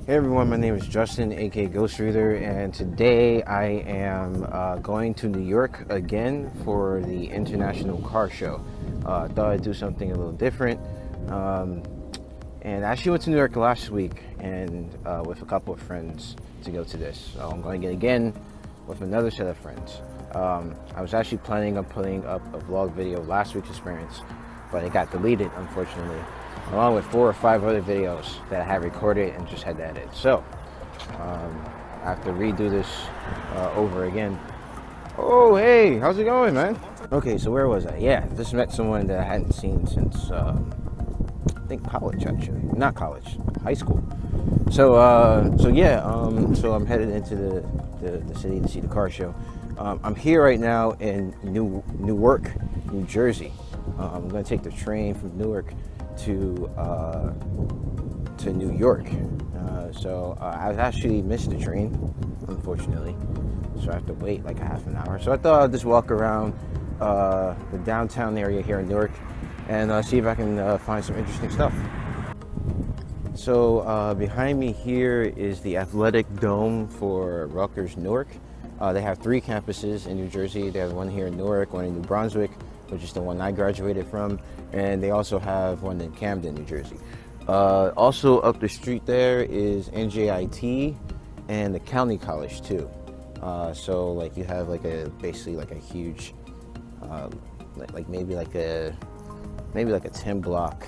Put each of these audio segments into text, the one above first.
Hey everyone, my name is Justin, aka Ghost Reader, and today I am going to New York again for the International Car Show. Thought I'd do something a little different, and I actually went to New York last week and with a couple of friends to go to this. So I'm going again with another set of friends. I was actually planning on putting up a vlog video of last week's experience, but it got deleted, unfortunately, along with 4 or 5 other videos that I had recorded and just had to edit. So I have to redo this over again. Oh, hey, how's it going, man? Okay, so where was I? Yeah, just met someone that I hadn't seen since I think college, actually. Not college, high school. So so I'm headed into the city to see the car show. I'm here right now in Newark, New Jersey. I'm going to take the train from Newark to New York. So I actually missed the train, unfortunately. So I have to wait like a half an hour. So I thought I'd just walk around the downtown area here in Newark and see if I can find some interesting stuff. So behind me here is the athletic dome for Rutgers Newark. They have 3 campuses in New Jersey. They have one here in Newark, one in New Brunswick, which is the one I graduated from, and they also have one in Camden, New Jersey. Also up the street there is NJIT and the County College too. So like you have like basically like a huge, like maybe like a 10 block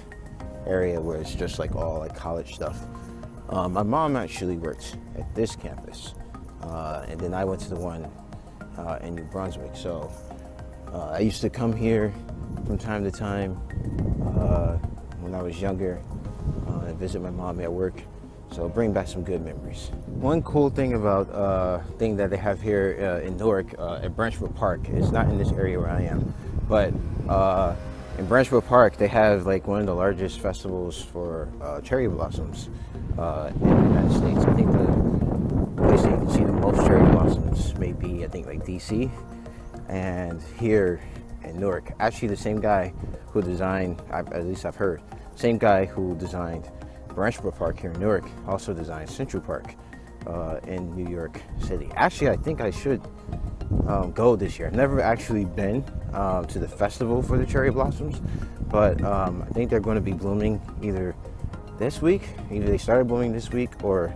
area where it's just like all like college stuff. My mom actually works at this campus, and then I went to the one in New Brunswick. So I used to come here from time to time when I was younger and visit my mom at work. So bring back some good memories. One cool thing about thing that they have here in Newark at Branchville Park, it's not in this area where I am, but in Branchville Park they have like one of the largest festivals for cherry blossoms in the United States. I think the place that you can see the most cherry blossoms may be, I think, like DC. And here in Newark, actually the same guy who designed, at least I've heard, same guy who designed Branchville Park here in Newark also designed Central Park in New York City. Actually, I think I should go this year. I've never actually been to the festival for the cherry blossoms, but I think they're going to be blooming either this week, either they started blooming this week or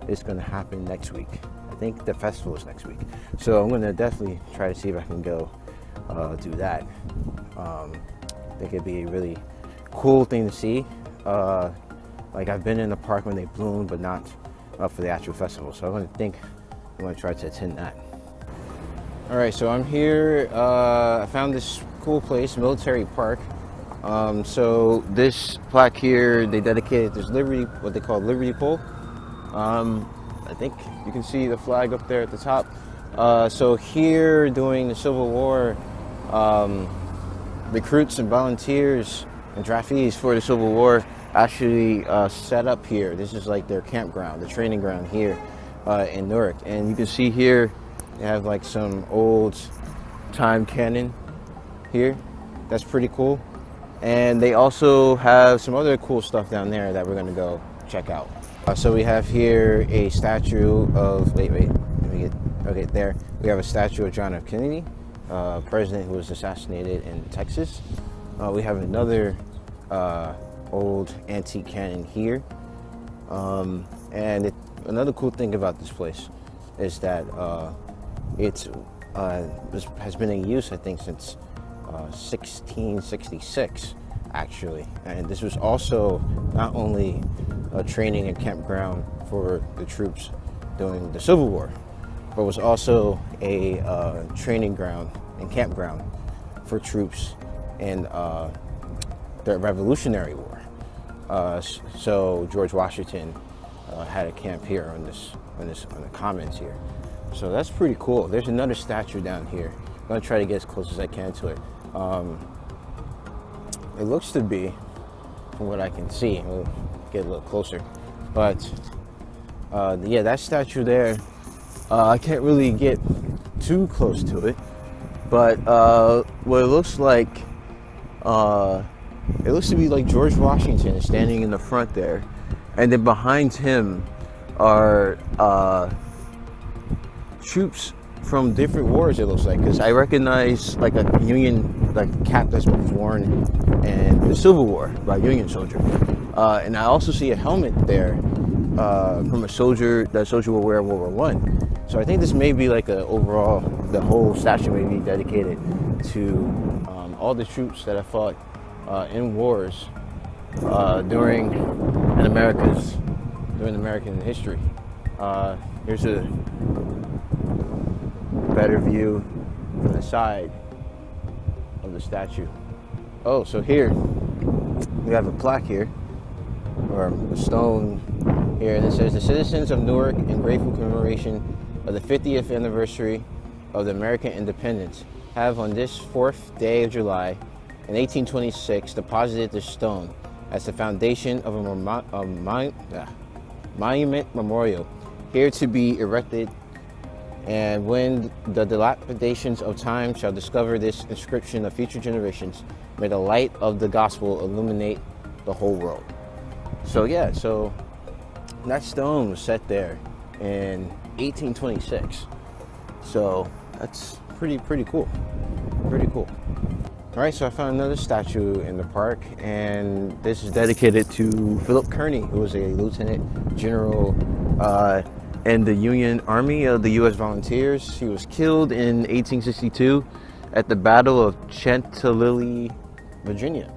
it's going to happen next week. I think the festival is next week. So I'm going to definitely try to see if I can go do that. I think it'd be a really cool thing to see. Like I've been in the park when they bloom, but not for the actual festival. So I'm going to try to attend that. All right, so I'm here. I found this cool place, Military Park. So this plaque here, they dedicated this Liberty, what they call Liberty Pole. I think you can see the flag up there at the top. So here during the Civil War, recruits and volunteers and draftees for the Civil War actually set up here. This is like their campground, the training ground here in Newark. And you can see here they have like some old time cannon here. That's pretty cool. And they also have some other cool stuff down there that we're gonna go check out. So we have here a statue of, okay, there. We have a statue of John F. Kennedy, president who was assassinated in Texas. We have another old antique cannon here. And another cool thing about this place is that it has been in use, I think, since 1666, actually. And this was also not only a training and campground for the troops during the Civil War, but was also a training ground and campground for troops in the Revolutionary War. So George Washington had a camp here on the Commons here. So that's pretty cool. There's another statue down here. I'm gonna try to get as close as I can to it. It looks to be, from what I can see, we'll get a little closer, but yeah, that statue there, I can't really get too close to it, but what it looks like, it looks to be like George Washington is standing in the front there, and then behind him are troops from different wars, it looks like, because I recognize like a Union cap that's been worn in the Civil War by a Union soldier, and I also see a helmet there from a soldier will wear in World War One. So I think this may be like the whole statue may be dedicated to all the troops that have fought in wars during American history. Here's a better view from the side of the statue. Oh, so here we have a plaque here, or a stone here, and it says, "The citizens of Newark, in grateful commemoration of the 50th anniversary of the American independence, have on this 4th day of July in 1826 deposited the stone as the foundation of a monument memorial, here to be erected, and when the dilapidations of time shall discover this inscription of future generations, may the light of the gospel illuminate the whole world." So yeah, so that stone was set there in 1826. So that's pretty cool. Pretty cool. All right, so I found another statue in the park, and this is dedicated to Philip Kearny, who was a lieutenant general in the Union Army of the U.S. Volunteers. He was killed in 1862 at the Battle of Chantilly, Virginia.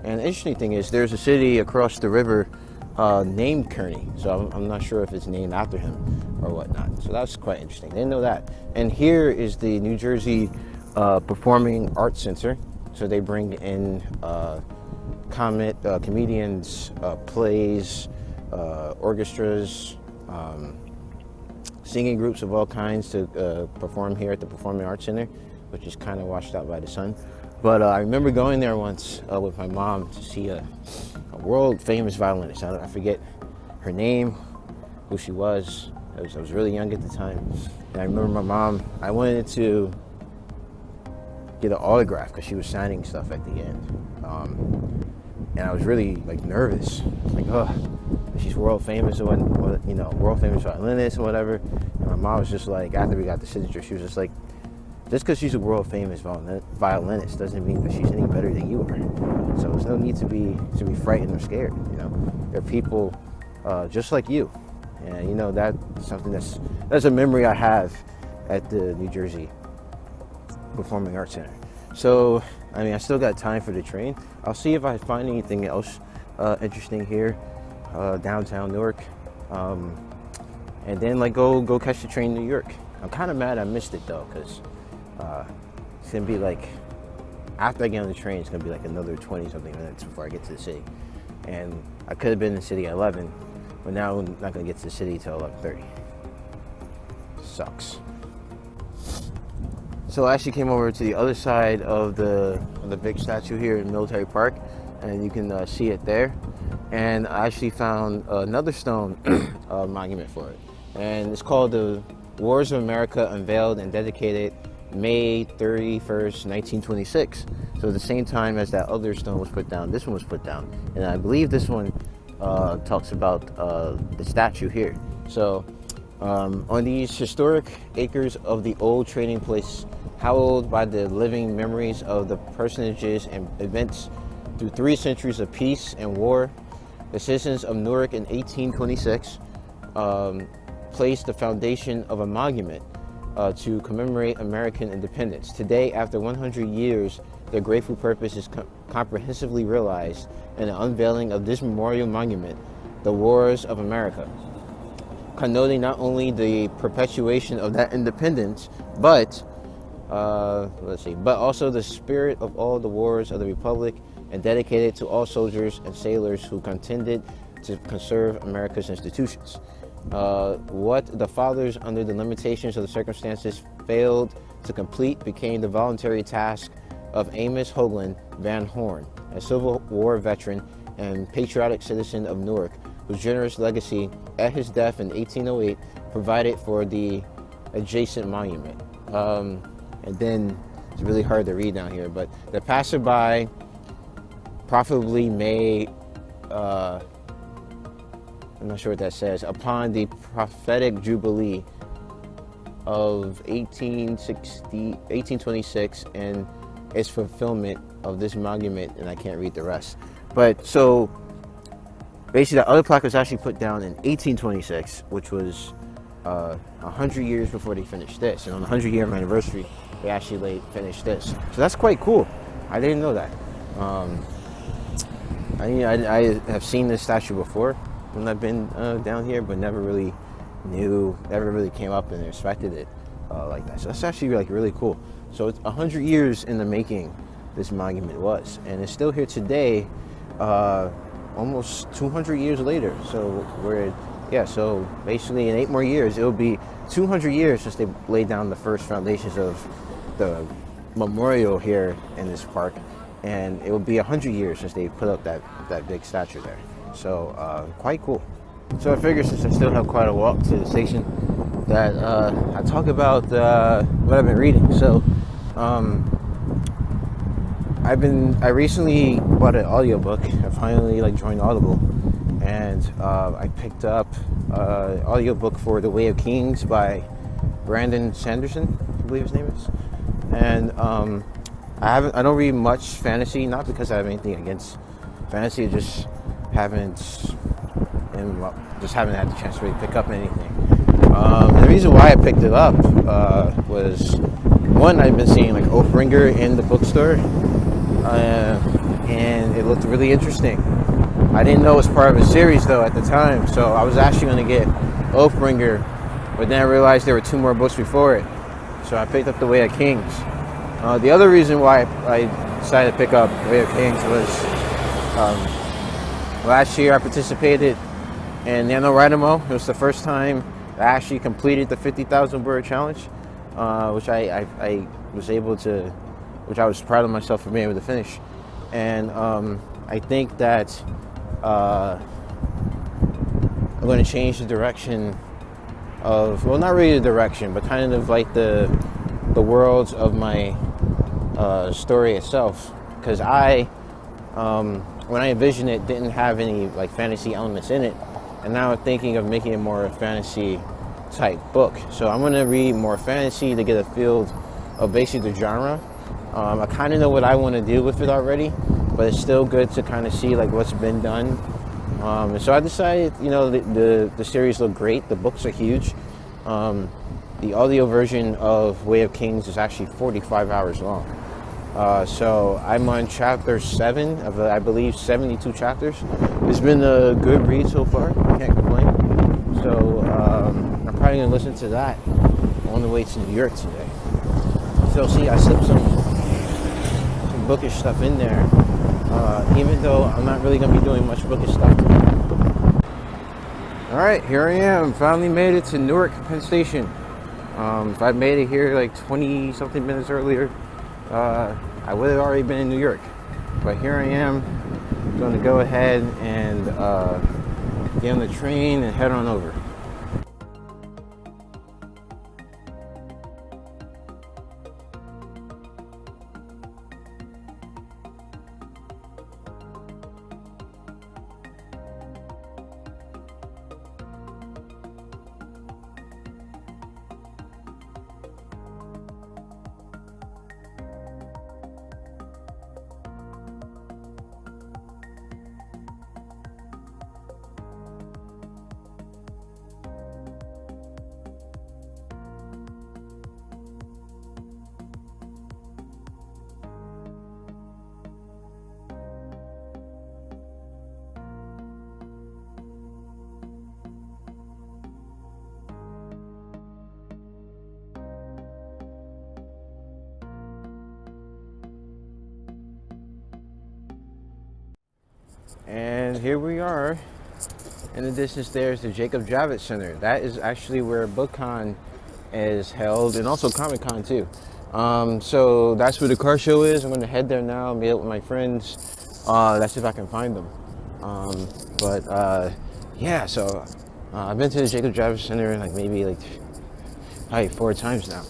And the interesting thing is, there's a city across the river named Kearny, so I'm not sure if it's named after him or whatnot. So that's quite interesting. Didn't know that. And here is the New Jersey Performing Arts Center. So they bring in comedians, plays, orchestras, singing groups of all kinds to perform here at the Performing Arts Center, which is kind of washed out by the sun. But I remember going there once with my mom to see a world famous violinist. I forget her name, who she was. I was really young at the time. And I remember my mom, I wanted to get an autograph because she was signing stuff at the end. And I was really like nervous, like, oh, she's world famous, or world famous violinist or whatever. And my mom was just like, after we got the signature, she was just like, just because she's a world famous violinist doesn't mean that she's any better than you are. So there's no need to be frightened or scared. They're people just like you, and that's something that's a memory I have at the New Jersey Performing Arts Center. So I still got time for the train. I'll see if I find anything else interesting here, downtown Newark, and then go catch the train to New York. I'm kind of mad I missed it though, because it's gonna be like, after I get on the train, it's gonna be like another 20 something minutes before I get to the city, and I could have been in the city at 11, but now I'm not gonna get to the city till 11:30. Sucks. So I actually came over to the other side of the big statue here in Military Park, and you can see it there. And I actually found another stone monument for it, and it's called the Wars of America, unveiled and dedicated May 31st, 1926. So at the same time as that other stone was put down, this one was put down. And I believe this one talks about the statue here. So on these historic acres of the old trading place, hallowed by the living memories of the personages and events through 3 centuries of peace and war, the citizens of Newark in 1826 placed the foundation of a monument to commemorate American independence. Today, after 100 years, their grateful purpose is comprehensively realized in the unveiling of this memorial monument, the Wars of America, connoting not only the perpetuation of that independence, but also the spirit of all the wars of the Republic, and dedicated to all soldiers and sailors who contended to conserve America's institutions. What the fathers, under the limitations of the circumstances, failed to complete became the voluntary task of Amos Hoagland Van Horn, a Civil War veteran and patriotic citizen of Newark, whose generous legacy at his death in 1808 provided for the adjacent monument. And then it's really hard to read down here, but the passerby probably may I'm not sure what that says. Upon the prophetic jubilee of 1826 and its fulfillment of this monument, and I can't read the rest. But so basically, the other plaque was actually put down in 1826, which was 100 years before they finished this. And on the 100-year anniversary, they actually finished this. So that's quite cool. I didn't know that. I have seen this statue before when I've been down here, but never really came up and respected it like that. So that's actually like really cool. So it's 100 years in the making, this monument was, and it's still here today, almost 200 years later. So so basically in 8 more years, it'll be 200 years since they laid down the first foundations of the memorial here in this park, and it will be 100 years since they put up that big statue there. So quite cool. So I figure since I still have quite a walk to the station, that I talk about what I've been reading. So I recently bought an audiobook. I finally joined Audible, and I picked up an audiobook for The Way of Kings by Brandon Sanderson, I believe his name is. And I don't read much fantasy, not because I have anything against fantasy, I just haven't had the chance to really pick up anything. The reason why I picked it up was, one, I've been seeing Oathbringer in the bookstore, and it looked really interesting. I didn't know it was part of a series though at the time, so I was actually going to get Oathbringer, but then I realized there were 2 more books before it, so I picked up The Way of Kings. The other reason why I decided to pick up The Way of Kings was last year I participated in NaNoWriMo. It was the first time I actually completed the 50,000 word challenge, which I was able to, which I was proud of myself for being able to finish. And I think that I'm going to change the direction of, well, not really the direction, but kind of like the worlds of my story itself, because when I envisioned it, didn't have any fantasy elements in it, and now I'm thinking of making it more a fantasy type book. So I'm going to read more fantasy to get a feel of basically the genre. I kind of know what I want to do with it already, but it's still good to kind of see what's been done. And so I decided, the series looked great. The books are huge. The audio version of Way of Kings is actually 45 hours long. So I'm on chapter 7 of, I believe, 72 chapters. It's been a good read so far. I can't complain. So I'm probably going to listen to that on the way to New York today. So see, I slipped some bookish stuff in there, even though I'm not really going to be doing much bookish stuff today. Alright, here I am. Finally made it to Newark Penn Station. If I made it here 20 something minutes earlier, I would have already been in New York. But here I am. I'm going to go ahead and get on the train and head on over. And here we are. In the distance there is the Jacob Javits Center. That is actually where BookCon is held, and also Comic Con too. So that's where the car show is. I'm going to head there now, meet up with my friends. Let's see if I can find them. Yeah, so I've been to the Jacob Javits Center maybe probably 4 times now.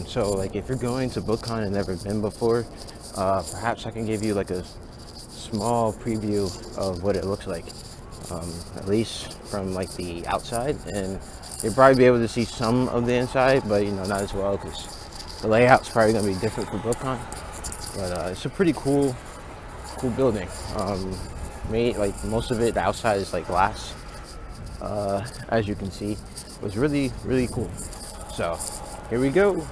So if you're going to BookCon and never been before, perhaps I can give you a small preview of what it looks like. at least from like the outside, and you'll probably be able to see some of the inside, but you know, not as well because the layout's probably gonna be different for BookCon. But it's a pretty cool building. Made like most of it, the outside is like glass, as you can see. It was really cool. So here we go.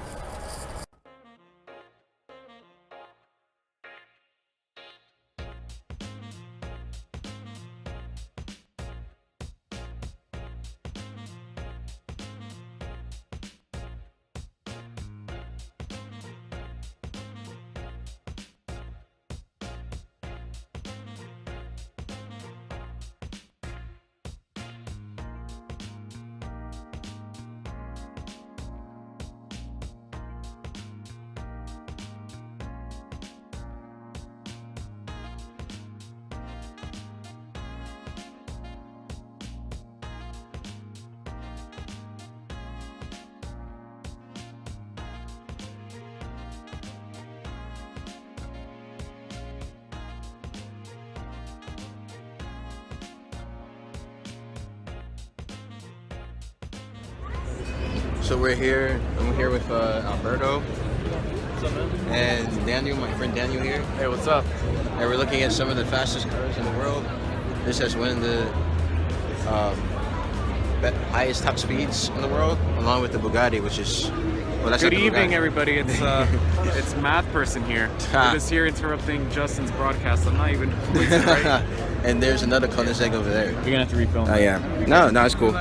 So we're here. I'm here with Alberto and Daniel, my friend Daniel here. Hey, what's up? And we're looking at some of the fastest cars in the world. This has one of the highest top speeds in the world, along with the Bugatti, which is that's Good evening, everybody. It's Math Person here. We're just here interrupting Justin's broadcast. I'm not even listening, right? And there's another Koenigsegg over there. You're gonna have to refilm. Oh yeah. No, it's cool.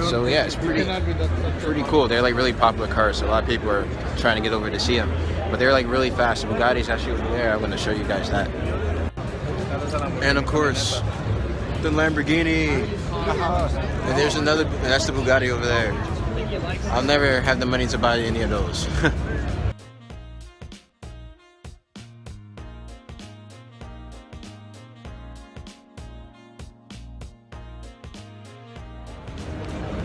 So yeah, it's pretty cool. They're like really popular cars, so a lot of people are trying to get over to see them. But they're like really fast. The Bugatti's actually over there. I'm gonna show you guys that. And of course, the Lamborghini. And there's another. That's the Bugatti over there. I'll never have the money to buy any of those.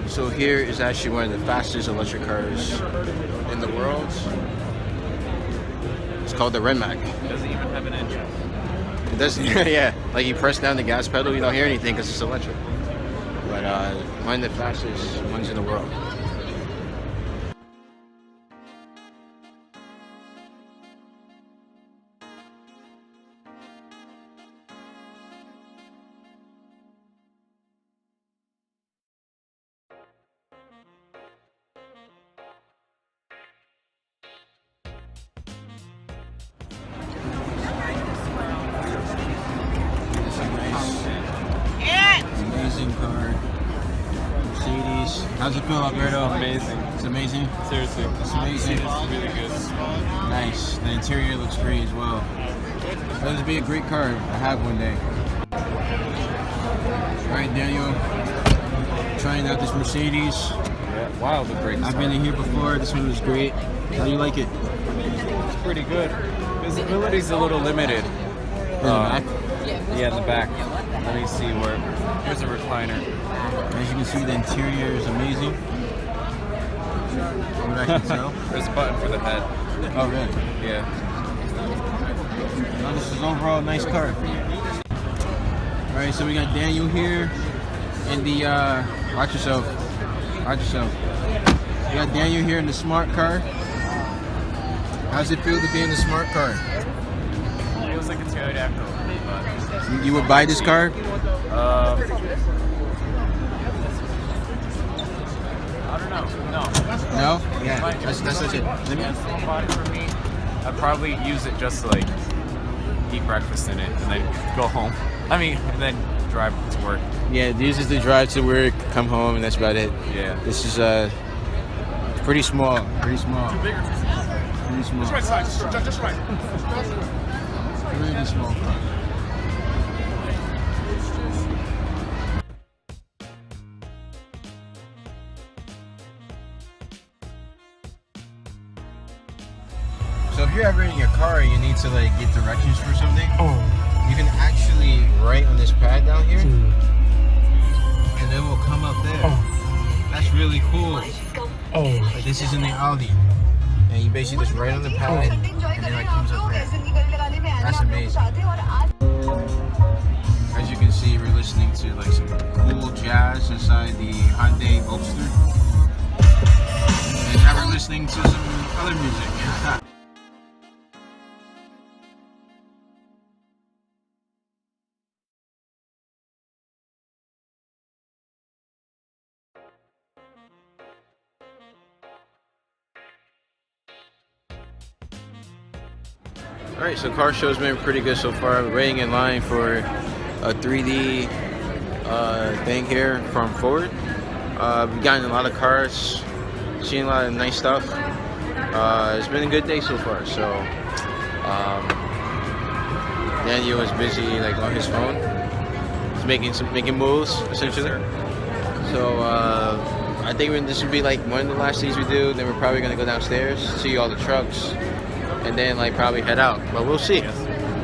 So here is actually one of the fastest electric cars in the world. It's called the Rimac. It doesn't even have an engine. It doesn't, yeah. Like you press down the gas pedal, you don't hear anything because it's electric. But one of the fastest ones in the world. Amazing car. Mercedes. How's it feel, Alberto? Amazing. It's amazing? Seriously. It's amazing. It's really good. Nice. The interior looks great as well. This would be a great car to have one day. Alright, Daniel. Trying out this Mercedes. Yeah. Wow, the brakes. I've been in here before. This one was great. How do you like it? It's pretty good. Visibility's a little limited. In the back? Yeah, in the back. Let me see where. Here's a recliner. As you can see, the interior is amazing. What I can tell. There's a button for the head. Oh, really? Yeah. No, this is overall a nice car. Alright, so we got Daniel here in the, watch yourself. We got Daniel here in the smart car. How's it feel to be in the smart car? It feels like it's good after all, but... You would buy this car? I don't know. No. No? Yeah, that's it. Let me... Bought it for me. I'd probably use it just to like eat breakfast in it and then go home. I mean, and then drive to work. Yeah, this is the drive to work, come home, and that's about it. Yeah. This is pretty small. Pretty small. Just right side, just right. Really small car. So if you're ever in your car and you need to like get directions for something, you can actually write on this pad down here, and it will come up there. That's really cool. Like this is in the Audi, and you basically just write on the pad, and it like comes up there. That's amazing. As you can see, we're listening to like some cool jazz inside the Hyundai Volkster. And now we're listening to some other music. Alright, so car show's been pretty good so far. We're waiting in line for a 3D thing here from Ford. We've gotten a lot of cars, seen a lot of nice stuff. It's been a good day so far. So Daniel is busy like on his phone. He's making moves essentially. So I think this would be like one of the last things we do. Then we're probably gonna go downstairs, see all the trucks, and then like probably head out. But we'll see.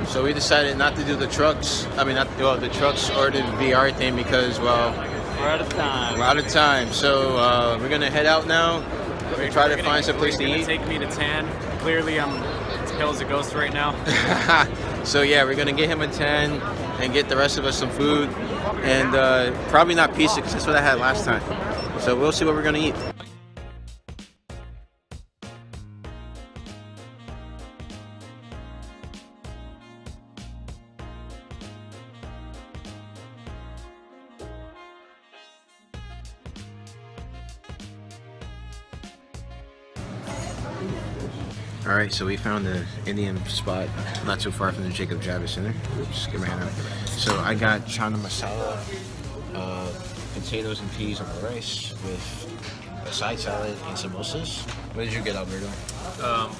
So we decided not to do the trucks. I mean, not the trucks or the VR thing because, well, We're out of time. we're out of time. So we're gonna head out now. We're try to find some place to eat. Take me to tan. Clearly, I'm as pale as a ghost right now. So yeah, we're gonna get him a 10 and get the rest of us some food, and probably not pizza because that's what I had last time. So we'll see what we're gonna eat. All right, so we found an Indian spot not too far from the Jacob Javits Center. Just get my hand out. So I got chana masala, potatoes and peas on the rice with a side salad and samosas. What did you get, Alberto?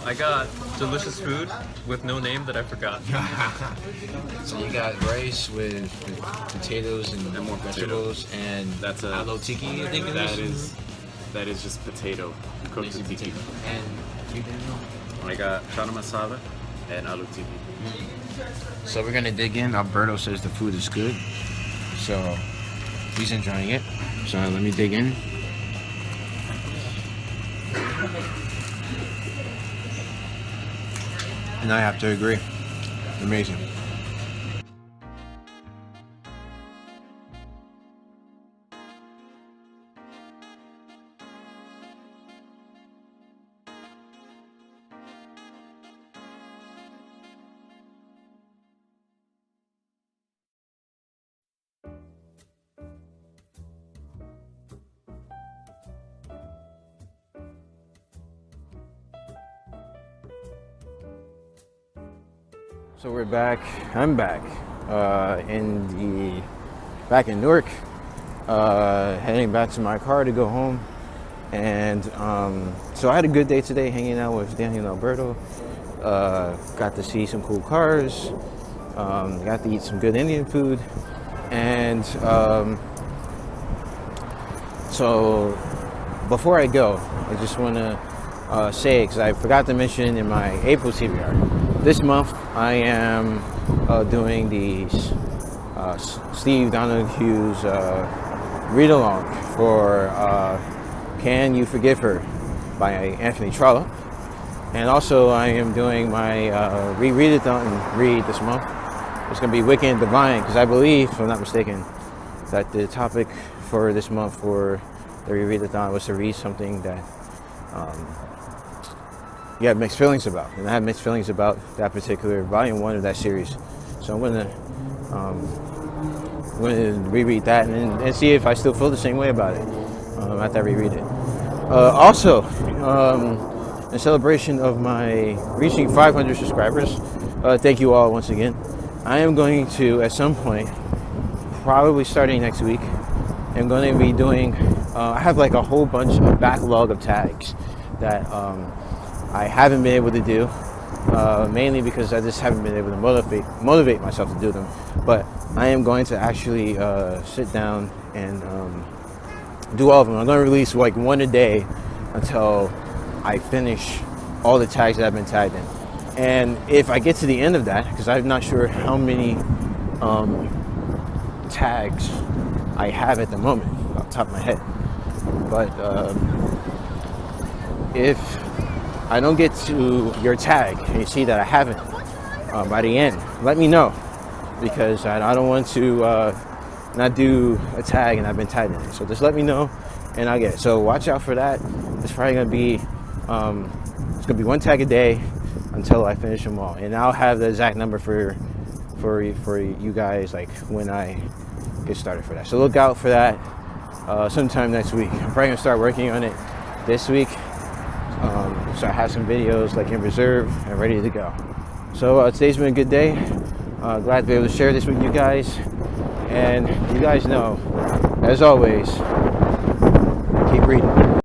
I got delicious food with no name that I forgot. So you got rice with potatoes and more vegetables, and That's a aloe tiki, I think it is. that is just potato cooked Basic in tiki. potato. And you didn't know? I got chana masala and aloo tiki. So we're gonna dig in. Alberto says the food is good, so he's enjoying it. So let me dig in. And I have to agree. Amazing. So we're back. I'm back back in Newark, heading back to my car to go home. And so I had a good day today, hanging out with Daniel and Alberto. Got to see some cool cars. Got to eat some good Indian food. And so before I go, I just want to say, because I forgot to mention in my April TBR, this month I am doing the Steve Donahue's read-along for Can You Forgive Her by Anthony Trollope. And also I am doing my read-a-thon read this month. It's going to be Wicked and Divine, because I believe, if I'm not mistaken, that the topic for this month for the read-a-thon was to read something that you have mixed feelings about, and I have mixed feelings about that particular volume 1 of that series. So I'm gonna reread that and see if I still feel the same way about it after I reread it. Also, in celebration of my reaching 500 subscribers, thank you all once again. I am going to, at some point, probably starting next week, I'm going to be doing. I have like a whole bunch of backlog of tags that I haven't been able to do, mainly because I just haven't been able to motivate myself to do them. But I am going to actually sit down and do all of them. I'm going to release like one a day until I finish all the tags that I've been tagged in. And if I get to the end of that, because I'm not sure how many tags I have at the moment off the top of my head, but if I don't get to your tag and you see that I haven't by the end, let me know, because I don't want to not do a tag and I've been tagged in it. So just let me know and I'll get it. So watch out for that. It's probably gonna be it's gonna be one tag a day until I finish them all, and I'll have the exact number for you guys like when I get started for that. So look out for that sometime next week. I'm probably gonna start working on it this week, so I have some videos like in reserve and ready to go. So today's been a good day. Glad to be able to share this with you guys, and you guys know, as always, keep reading.